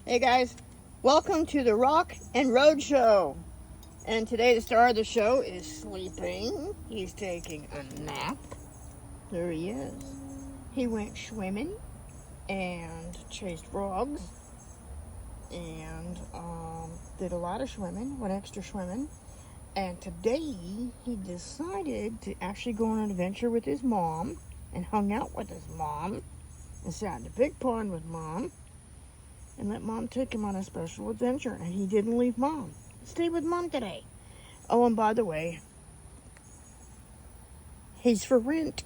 Hey guys, welcome to the Rock and Road Show. And today the star of the show is sleeping. He's taking a nap. There he is. He went swimming and chased frogs and did a lot of swimming, went extra swimming. And today he decided to actually go on an adventure with his mom and hung out with his mom and sat in the big pond with mom and let mom take him on a special adventure. And he didn't leave mom. Stayed with mom today. Oh, and by the way, he's for rent.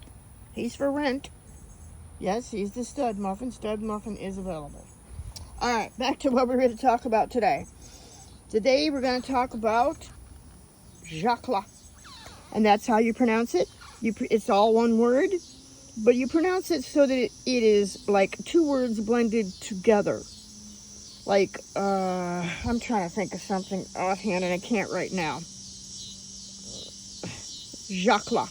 He's for rent. Yes, he's the stud muffin. Stud muffin is available. All right, back to what we're going to talk about today. Today we're going to talk about JACLA. And that's how you pronounce it. It's all one word, but you pronounce it so that it is like two words blended together. Like, I'm trying to think of something offhand and I can't right now. JACLA.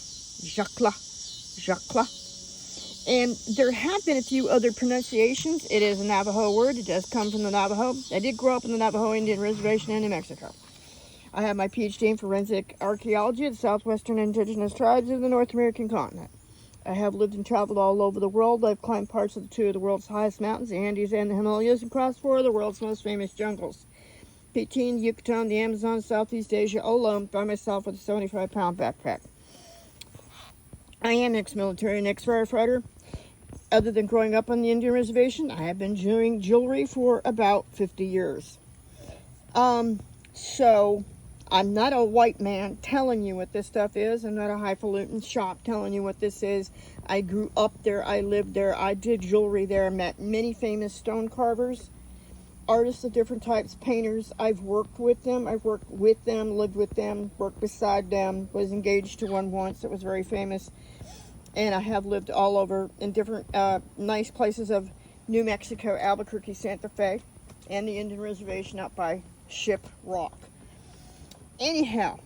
And there have been a few other pronunciations. It is a Navajo word. It does come from the Navajo. I did grow up in the Navajo Indian Reservation in New Mexico. I have my PhD in forensic archaeology of the southwestern indigenous tribes of the North American continent. I have lived and traveled all over the world. I've climbed parts of two of the world's highest mountains, the Andes and the Himalayas, and crossed four of the world's most famous jungles. Peking, Yucatan, the Amazon, Southeast Asia, alone by myself with a 75-pound backpack. I am ex-military and ex-firefighter. Other than growing up on the Indian Reservation, I have been doing jewelry for about 50 years. So I'm not a white man telling you what this stuff is. I'm not a highfalutin shop telling you what this is. I grew up there. I lived there. I did jewelry there. I met many famous stone carvers, artists of different types, painters. I've worked with them. I've worked with them, lived with them, worked beside them, was engaged to one once that was very famous. And I have lived all over in different nice places of New Mexico, Albuquerque, Santa Fe, and the Indian Reservation up by Ship Rock. Anyhow,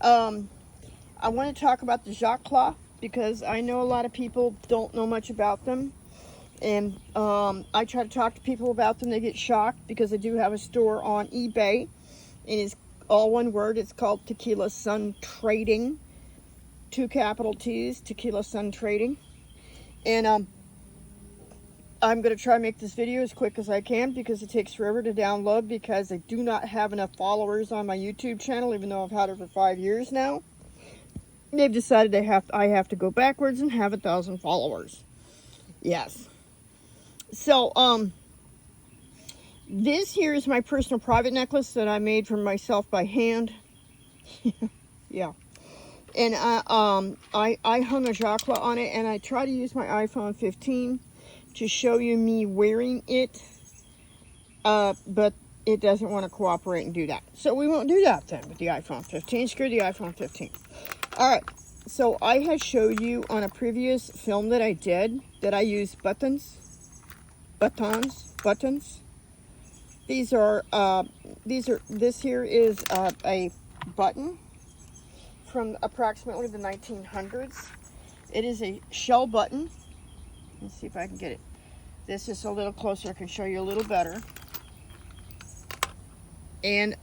I want to talk about the JACLA because I know a lot of people don't know much about them. And I try to talk to people about them. They get shocked because I do have a store on eBay. And it's all one word. It's called TequilasunTrading. 2 capital T's, TequilasunTrading. And I'm going to try to make this video as quick as I can because it takes forever to download because I do not have enough followers on my YouTube channel, even though I've had it for 5 years now. They've decided I have to go backwards and have 1,000 followers. Yes. So, this here is my personal private necklace that I made for myself by hand. Yeah. And I hung a JACLA on it, and I try to use my iPhone 15 to show you me wearing it, but it doesn't want to cooperate and do that. So we won't do that then with the iPhone 15. Screw the iPhone 15. All right. So I had showed you on a previous film that I did that I use buttons. This here is a button from approximately the 1900s. It is a shell button. Let's see if I can get it. This is a little closer. I can show you a little better. And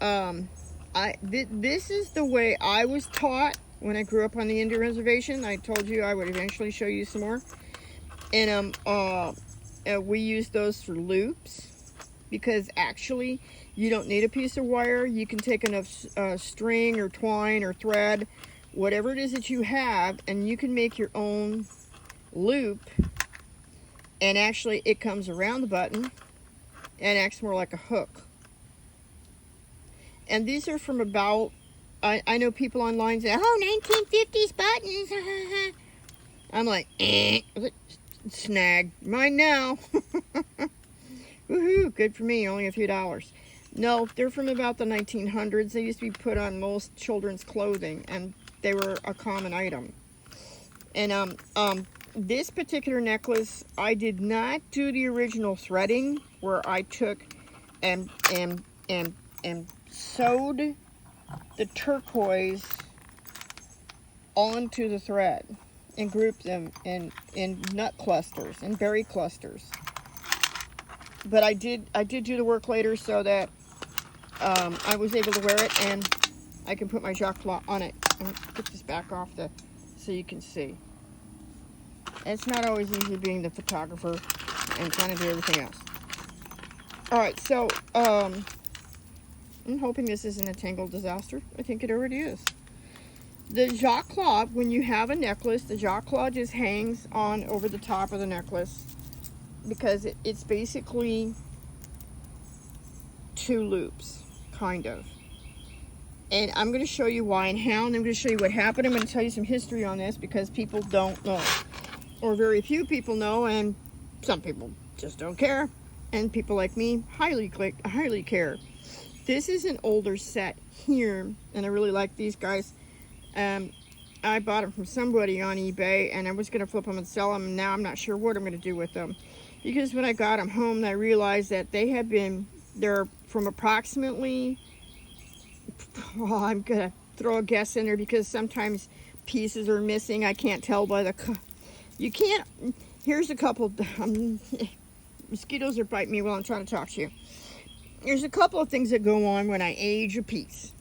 this is the way I was taught when I grew up on the Indian Reservation. I told you I would eventually show you some more. And we use those for loops because actually you don't need a piece of wire. You can take enough string or twine or thread, whatever it is that you have, and you can make your own loop. And actually it comes around the button and acts more like a hook. And these are from about, I know people online say, oh, 1950s buttons. I'm like, snag. Mine now. Woohoo, good for me, only a few dollars. No, they're from about the 1900s. They used to be put on most children's clothing, and they were a common item. And this particular necklace, I did not do the original threading where I took and sewed the turquoise onto the thread and grouped them in nut clusters and berry clusters. but I did do the work later so that I was able to wear it, and I can put my JACLA on it. And put this back off so you can see. It's not always easy being the photographer and trying to do everything else. All right, so I'm hoping this isn't a tangled disaster. I think it already is. The JACLA, when you have a necklace, the JACLA just hangs on over the top of the necklace because it's basically 2 loops, kind of. And I'm going to show you why and how, and I'm going to show you what happened. I'm going to tell you some history on this because people don't know, or very few people know, and some people just don't care, and people like me highly care. This is an older set here, and I really like these guys. I bought them from somebody on eBay, and I was going to flip them and sell them, and now I'm not sure what I'm going to do with them. Because when I got them home, I realized that they're from approximately, well, I'm going to throw a guess in there because sometimes pieces are missing. I can't tell by here's a couple, mosquitoes are biting me while I'm trying to talk to you. There's a couple of things that go on when I age a piece.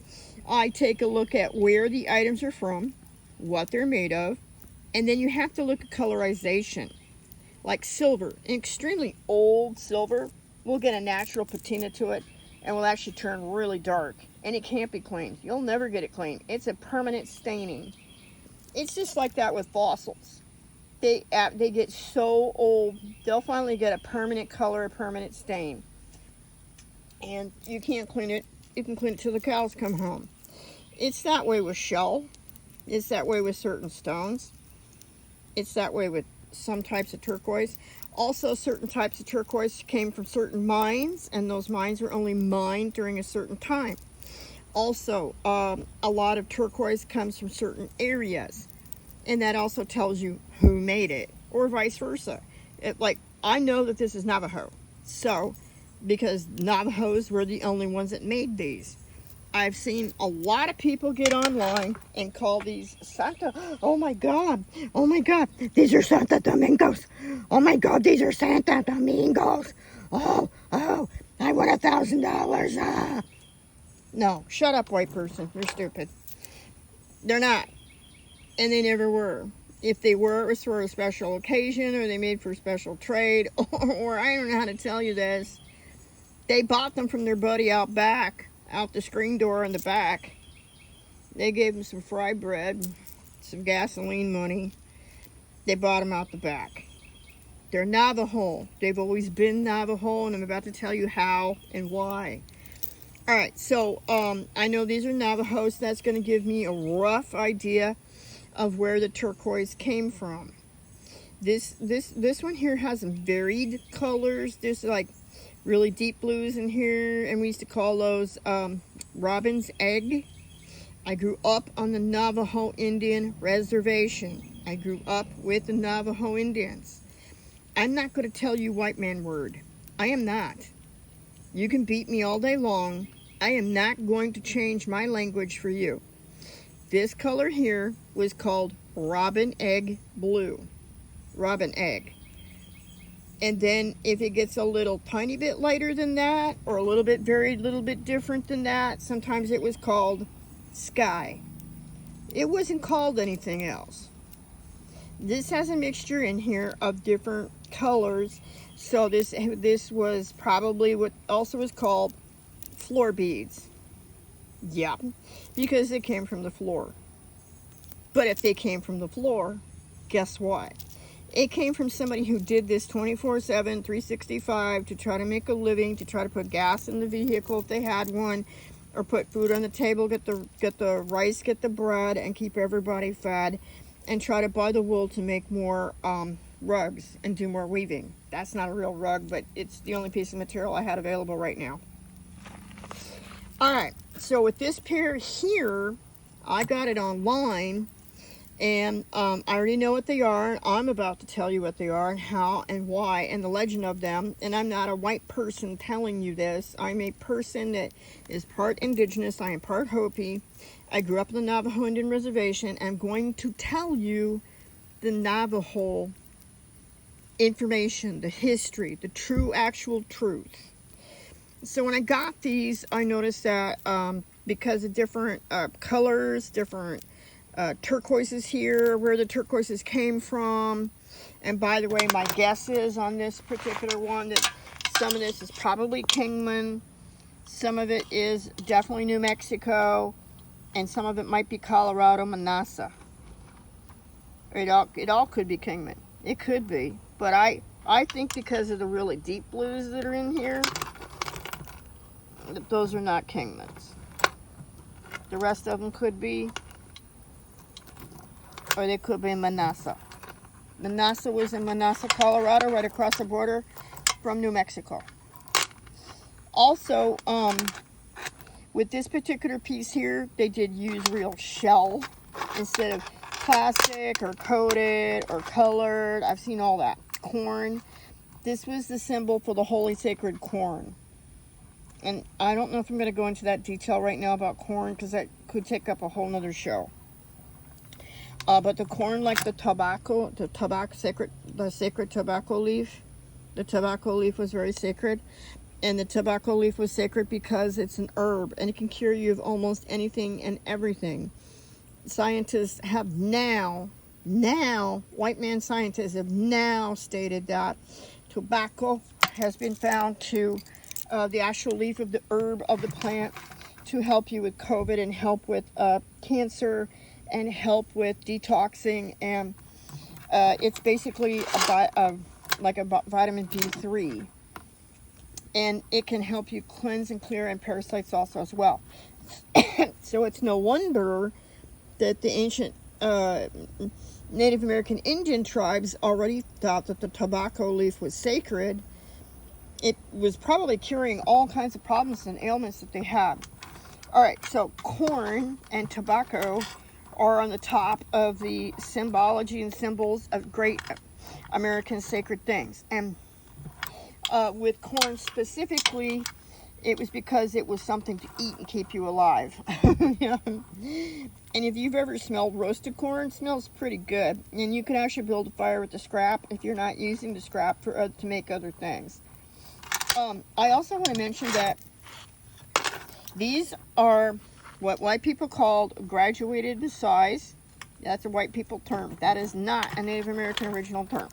I take a look at where the items are from, what they're made of, and then you have to look at colorization. Like silver, an extremely old silver will get a natural patina to it and will actually turn really dark, and it can't be cleaned. You'll never get it cleaned. It's a permanent staining. It's just like that with fossils. They get so old, they'll finally get a permanent color, a permanent stain. And you can't clean it. You can clean it till the cows come home. It's that way with shell. It's that way with certain stones. It's that way with some types of turquoise. Also, certain types of turquoise came from certain mines, and those mines were only mined during a certain time. Also, a lot of turquoise comes from certain areas, and that also tells you who made it, or vice versa. Like, I know that this is Navajo, so, because Navajos were the only ones that made these. I've seen a lot of people get online and call these Santa. Oh my God, these are Santa Domingos. Oh my God, these are Santa Domingos. Oh, I want $1,000. Ah. No, shut up, white person. You're stupid. They're not. And they never were. If they were, it was for a special occasion, or they made for special trade, or I don't know how to tell you this. They bought them from their buddy out back. Out the screen door in the back. They gave him some fry bread, some gasoline money. They bought him out the back. They're Navajo. They've always been Navajo, and I'm about to tell you how and why. All right, so I know these are Navajos. That's going to give me a rough idea of where the turquoise came from. This one here has some varied colors. There's like really deep blues in here, and we used to call those robin's egg. I grew up on the Navajo Indian Reservation. I grew up with the Navajo Indians. I'm not going to tell you white man word. I am not. You can beat me all day long. I am not going to change my language for you. This color here was called robin egg blue. Robin egg. And then if it gets a little tiny bit lighter than that, or a little bit different than that, sometimes it was called sky. It wasn't called anything else. This has a mixture in here of different colors. So this was probably what also was called floor beads. Yeah, because it came from the floor. But if they came from the floor, guess what? It came from somebody who did this 24/7, 365 to try to make a living, to try to put gas in the vehicle if they had one, or put food on the table, get the rice, get the bread, and keep everybody fed, and try to buy the wool to make more rugs and do more weaving. That's not a real rug, but it's the only piece of material I had available right now. All right, so with this pair here, I got it online. And I already know what they are. I'm about to tell you what they are and how and why and the legend of them. And I'm not a white person telling you this. I'm a person that is part indigenous. I am part Hopi. I grew up in the Navajo Indian Reservation. I'm going to tell you the Navajo information, the history, the true actual truth. So when I got these, I noticed that because of different colors, different turquoises here, where the turquoises came from. And by the way, my guess is on this particular one that some of this is probably Kingman, some of it is definitely New Mexico, and some of it might be Colorado, Manassa. It all could be Kingman. It could be, but I think because of the really deep blues that are in here, that those are not Kingmans. The rest of them could be, or they could be Manassa. Manassa was in Manassa, Colorado, right across the border from New Mexico. Also, with this particular piece here, they did use real shell instead of plastic or coated or colored. I've seen all that. Corn. This was the symbol for the holy sacred corn. And I don't know if I'm going to go into that detail right now about corn, because that could take up a whole nother show. But the corn, like the sacred tobacco leaf, the tobacco leaf was very sacred. And the tobacco leaf was sacred because it's an herb and it can cure you of almost anything and everything. Scientists have now, white man scientists have now stated that tobacco has been found to, the actual leaf of the herb of the plant, to help you with COVID and help with cancer and help with detoxing. And it's basically like a vitamin D3. And it can help you cleanse and clear and parasites also as well. So it's no wonder that the ancient Native American Indian tribes already thought that the tobacco leaf was sacred. It was probably curing all kinds of problems and ailments that they had. All right, so corn and tobacco are on the top of the symbology and symbols of great American sacred things. And with corn specifically, it was because it was something to eat and keep you alive. Yeah. And if you've ever smelled roasted corn, it smells pretty good. And you can actually build a fire with the scrap if you're not using the scrap to make other things. I also want to mention that these are what white people called graduated to size. That's a white people term. That is not a Native American original term.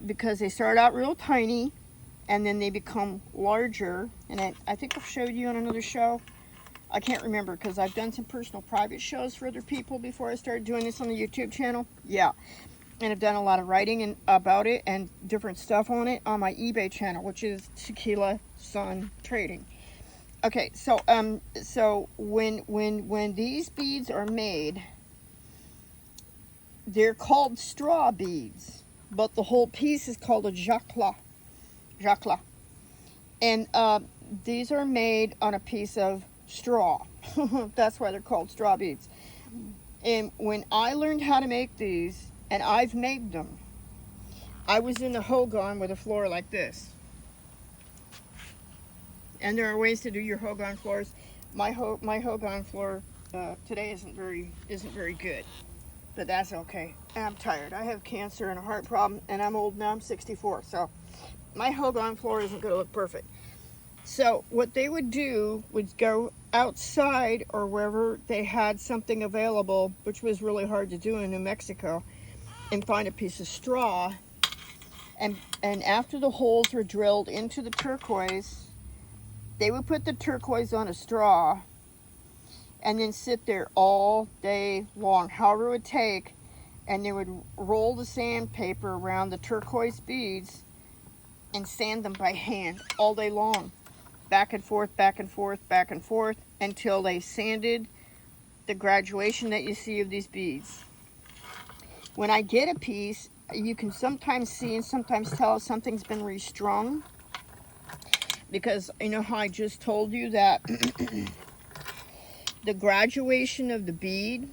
Because they start out real tiny and then they become larger. And I think I've showed you on another show. I can't remember because I've done some personal private shows for other people before I started doing this on the YouTube channel. Yeah. And I've done a lot of writing about it and different stuff on it on my eBay channel, which is TequilasunTrading. Okay, so when these beads are made, they're called straw beads, but the whole piece is called a JACLA. And these are made on a piece of straw. That's why they're called straw beads. And when I learned how to make these, and I've made them, I was in the Hogan with a floor like this. And there are ways to do your Hogan floors. My Hogan floor today isn't very good, but that's okay. I'm tired. I have cancer and a heart problem, and I'm old now. I'm 64, so my Hogan floor isn't going to look perfect. So what they would do was go outside or wherever they had something available, which was really hard to do in New Mexico, and find a piece of straw. And after the holes were drilled into the turquoise, they would put the turquoise on a straw and then sit there all day long, however it would take, and they would roll the sandpaper around the turquoise beads and sand them by hand all day long, back and forth, back and forth, back and forth, until they sanded the graduation that you see of these beads. When I get a piece, you can sometimes see and sometimes tell if something's been restrung, because you know how I just told you that the graduation of the bead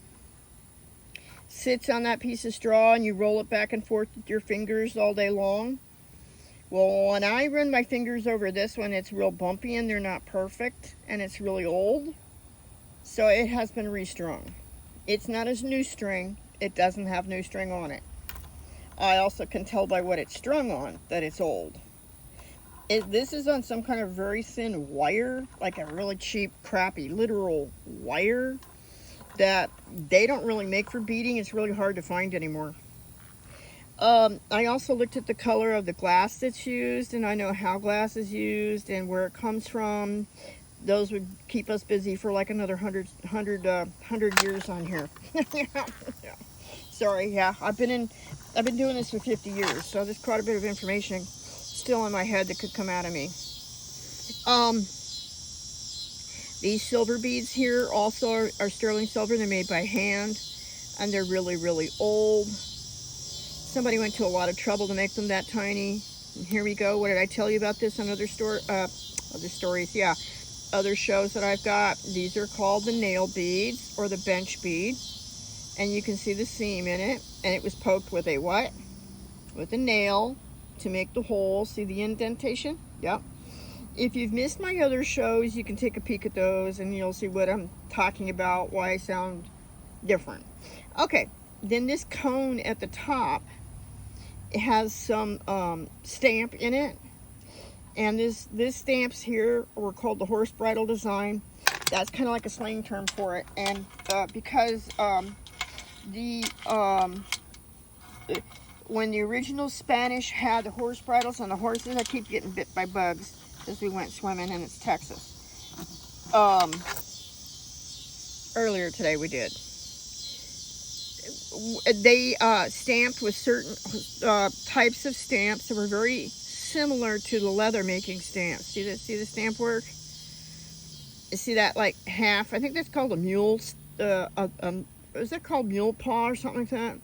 sits on that piece of straw and you roll it back and forth with your fingers all day long. Well, when I run my fingers over this one, it's real bumpy and they're not perfect and it's really old. So it has been restrung. It's not a new string. It doesn't have new string on it. I also can tell by what it's strung on that it's old. This is on some kind of very thin wire, like a really cheap, crappy, literal wire that they don't really make for beading. It's really hard to find anymore. I also looked at the color of the glass that's used, and I know how glass is used and where it comes from. Those would keep us busy for like another 100 years on here. Yeah. Sorry, yeah, I've been doing this for 50 years, so there's quite a bit of information still in my head that could come out of me. These silver beads here also are sterling silver. They're made by hand, and they're really, really old. Somebody went to a lot of trouble to make them that tiny. And here we go. What did I tell you about this on other stories? Yeah, other shows that I've got. These are called the nail beads or the bench bead, and you can see the seam in it. And it was poked with a what? With a nail to make the hole. See the indentation? Yep. If you've missed my other shows, you can take a peek at those and you'll see what I'm talking about, why I sound different. Okay, then this cone at the top, it has some stamp in it. And this stamps here were called the horse bridle design. That's kind of like a slang term for it. And because when the original Spanish had the horse bridles on the horses, I keep getting bit by bugs as we went swimming, and it's Texas. Earlier today we did. They stamped with certain types of stamps that were very similar to the leather making stamps. See the stamp work? You see that like half? I think that's called a mule. Is that called mule paw or something like that?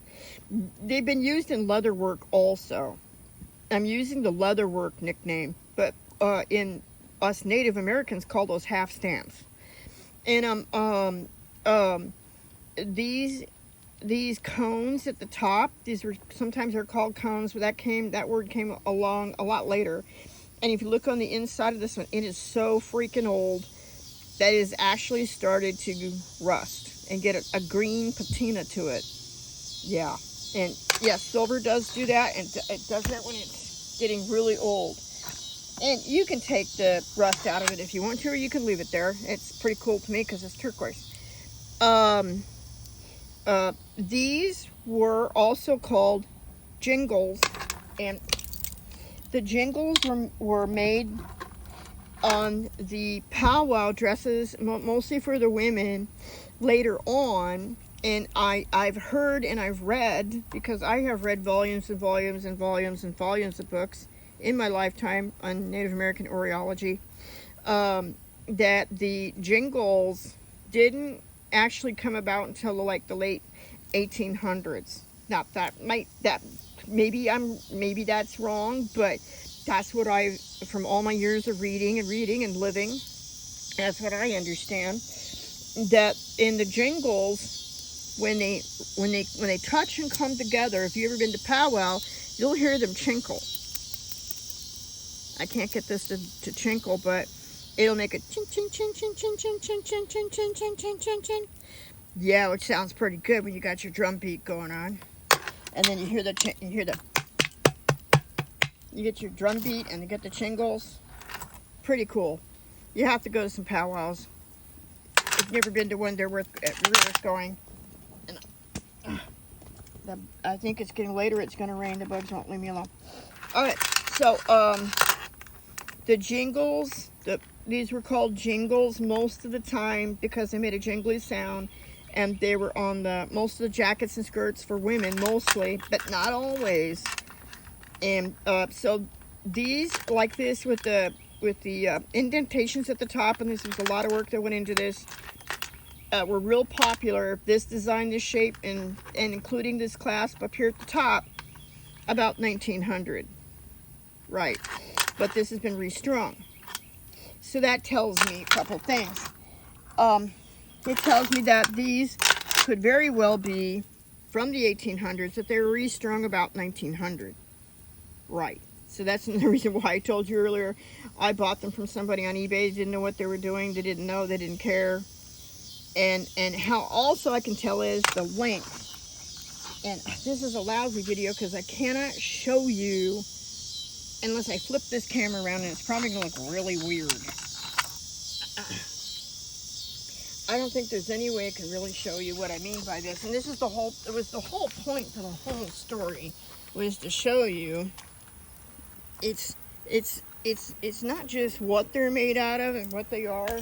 They've been used in leather work also. I'm using the leather work nickname, but in us Native Americans call those half stamps. And these cones at the top, sometimes they're called cones, but that word came along a lot later. And if you look on the inside of this one, it is so freaking old that it has actually started to rust and get a green patina to it. Yeah. And yes, silver does do that, and it does that when it's getting really old. And you can take the rust out of it if you want to, or you can leave it there. It's pretty cool to me because it's turquoise. These were also called jingles, and the jingles were made on the powwow dresses, mostly for the women, later on. And I've heard and I've read, because I have read volumes and volumes and volumes and volumes of books in my lifetime on Native American orreology, that the jingles didn't actually come about until like the late 1800s. Now maybe that's wrong, but that's what from all my years of reading and living, that's what I understand. That in the jingles, when they touch and come together, if you've ever been to powwow, you'll hear them chinkle. I can't get this to chinkle, but it'll make a chin chin chin chin chin chin chin chin chin chin chin chin chin chin. Yeah, which sounds pretty good when you got your drum beat going on. And then you get your drum beat and you get the chingles. Pretty cool. You have to go to some powwows. If you've never been to one, they're worth going. And I think it's getting later. It's going to rain. The bugs won't leave me alone. All right. So, the jingles, these were called jingles most of the time because they made a jingly sound, and they were on most of the jackets and skirts for women mostly, but not always. And so these, like this, with the indentations at the top, and this was a lot of work that went into this, were real popular. This design, this shape, and including this clasp up here at the top, about 1900. Right. But this has been restrung. So that tells me a couple things. It tells me that these could very well be from the 1800s, that they were restrung about 1900. Right. So that's another reason why I told you earlier I bought them from somebody on eBay. They didn't know what they were doing. They didn't know. They didn't care. And how also I can tell is the length. And this is a lousy video because I cannot show you unless I flip this camera around, and it's probably going to look really weird. I don't think there's any way I can really show you what I mean by this. And this is the whole, it was the whole point to the whole story, was to show you it's not just what they're made out of and what they are.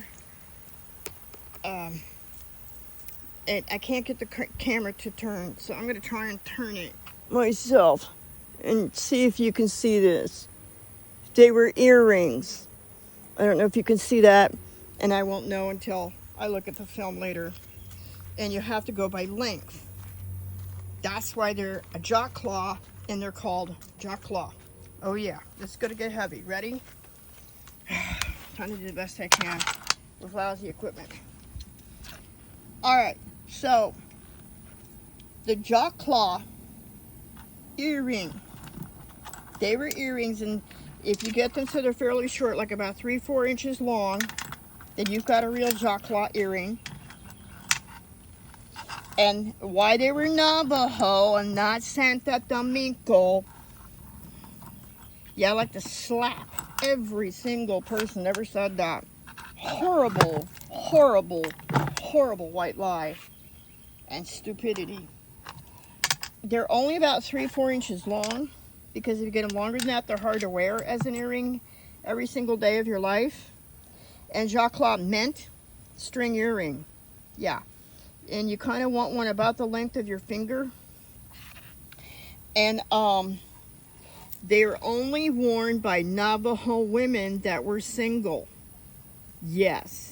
And I can't get the camera to turn, so I'm going to try and turn it myself and see if you can see this. They were earrings. I don't know if you can see that, and I won't know until I look at the film later. And you have to go by length. That's why they're a JACLA, and they're called JACLA. Oh yeah, this is going to get heavy. Ready? Trying to do the best I can with lousy equipment. All right. So, the JACLA earring, they were earrings, and if you get them so they're fairly short, like about 3-4 inches long, then you've got a real JACLA earring. And why they were Navajo and not Santa Domingo, yeah, I like to slap every single person that ever said that. Horrible, horrible, horrible white lie and stupidity. They're only about 3-4 inches long, because if you get them longer than that, they're hard to wear as an earring every single day of your life. And JACLA meant string earring. Yeah. And you kind of want one about the length of your finger. And they're only worn by Navajo women that were single. Yes.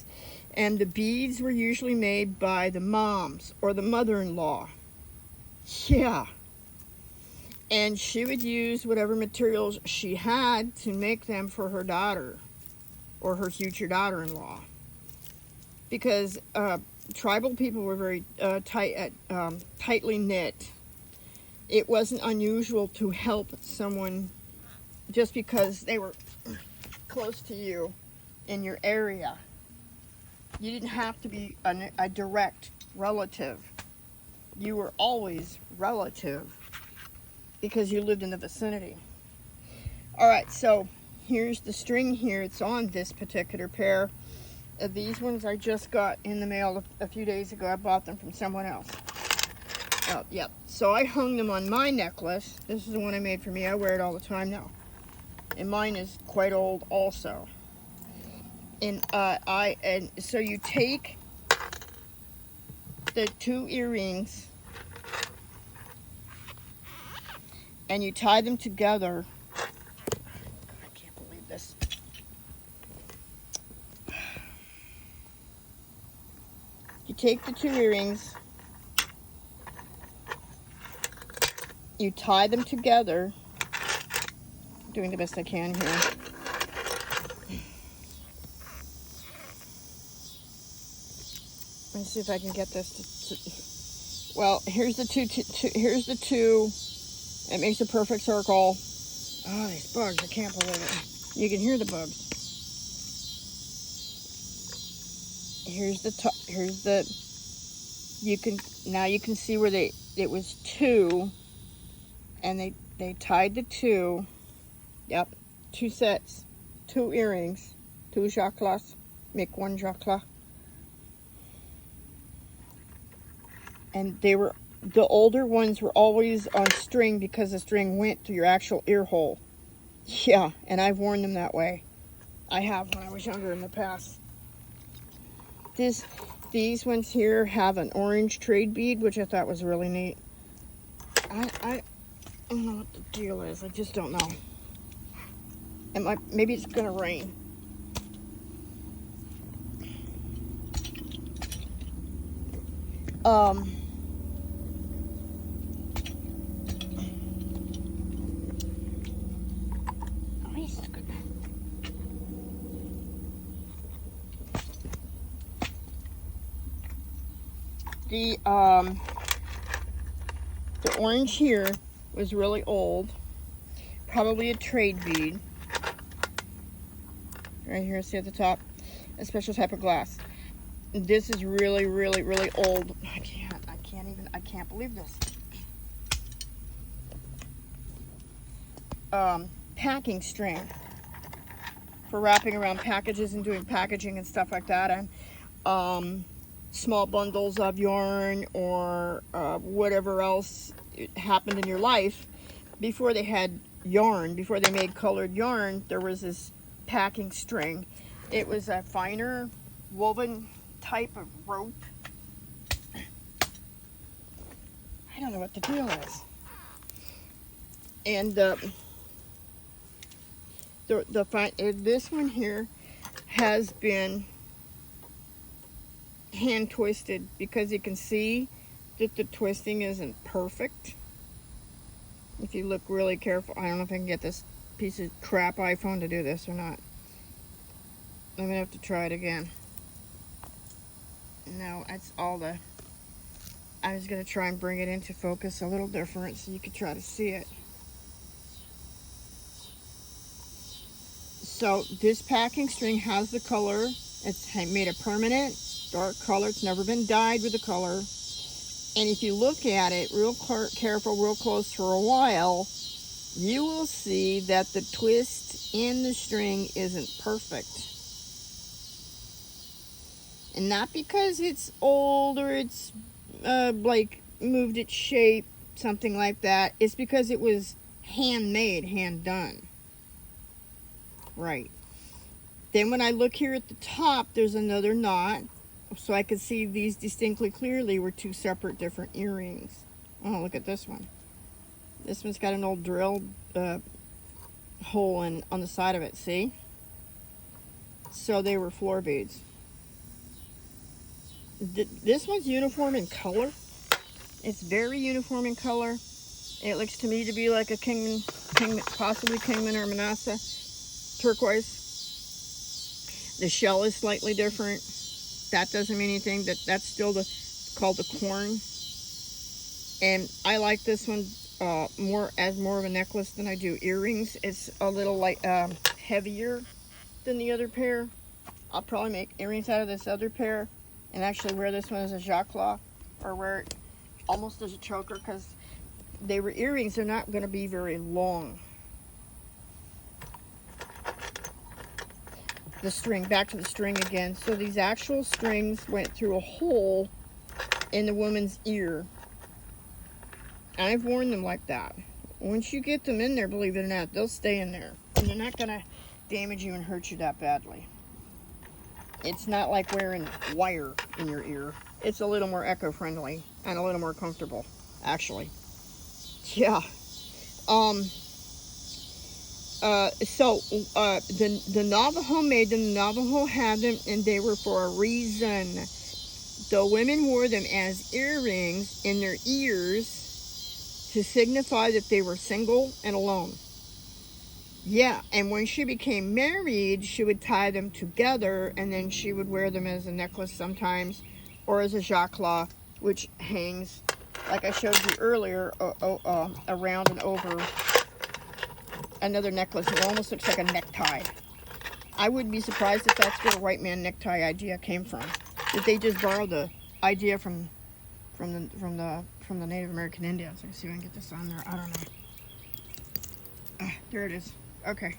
And the beads were usually made by the moms or the mother-in-law. Yeah. And she would use whatever materials she had to make them for her daughter or her future daughter-in-law. Because tribal people were very tightly knit. It wasn't unusual to help someone just because they were close to you in your area. You didn't have to be a direct relative. You were always relative because you lived in the vicinity. All right, so here's the string here. It's on this particular pair. These ones I just got in the mail a few days ago. I bought them from someone else. Oh, yep. So I hung them on my necklace. This is the one I made for me. I wear it all the time now. And mine is quite old also. And so you take the 2 earrings and you tie them together. I can't believe this. You take the 2 earrings, you tie them together. I'm doing the best I can here. Let me see if I can get this to well, here's the here's the 2. It makes a perfect circle. Oh, these bugs, I can't believe it. You can hear the bugs. Here's the top, here's the, now you can see where it was 2, and they tied the 2, yep, 2 sets, 2 earrings, 2 JACLAs, make 1 JACLA. And the older ones were always on string because the string went to your actual ear hole. Yeah, and I've worn them that way. I have when I was younger in the past. These ones here have an orange trade bead, which I thought was really neat. I don't know what the deal is. I just don't know. Maybe it's gonna rain. The orange here was really old, probably a trade bead. Right here, see at the top, a special type of glass. This is really, really, really old. I can't believe this. packing string for wrapping around packages and doing packaging and stuff like that, and small bundles of yarn or whatever else happened in your life. Before they had yarn, before they made colored yarn, there was this packing string. It was a finer woven type of rope. I don't know what the deal is. And this one here has been hand twisted because you can see that the twisting isn't perfect. If you look really careful, I don't know if I can get this piece of crap iPhone to do this or not. I'm gonna have to try it again. No, that's all the... I was gonna try and bring it into focus a little different so you could try to see it. So this packing string has the color. It's made a permanent dark color. It's never been dyed with the color. And if you look at it real careful, real close for a while, you will see that the twist in the string isn't perfect. And not because it's old or it's like moved its shape, something like that. It's because it was handmade, hand done. Right. Then when I look here at the top, there's another knot. So I could see these distinctly clearly were two separate different earrings. Oh, look at this one. This one's got an old drill hole on the side of it, see? So they were floor beads. This one's uniform in color. It's very uniform in color. It looks to me to be like a Kingman, possibly Kingman or Manasseh turquoise. The shell is slightly different. That doesn't mean anything. That's still called the corn. And I like this one more of a necklace than I do earrings. It's a little like heavier than the other pair. I'll probably make earrings out of this other pair and actually wear this one as a JACLA or wear it almost as a choker because they were earrings. They're not going to be very long. The string, back to the string again. So these actual strings went through a hole in the woman's ear. I've worn them like that. Once you get them in there, believe it or not, they'll stay in there. And they're not going to damage you and hurt you that badly. It's not like wearing wire in your ear. It's a little more eco-friendly and a little more comfortable, actually. Yeah. The Navajo made them, the Navajo had them, and they were for a reason. The women wore them as earrings in their ears to signify that they were single and alone. Yeah, and when she became married, she would tie them together, and then she would wear them as a necklace sometimes, or as a JACLA, which hangs, like I showed you earlier, around and over another necklace. It almost looks like a necktie. I wouldn't be surprised if that's where the white man necktie idea came from. That they just borrowed the idea from the Native American Indians. Let me see if I can get this on there. I don't know. There it is. Okay.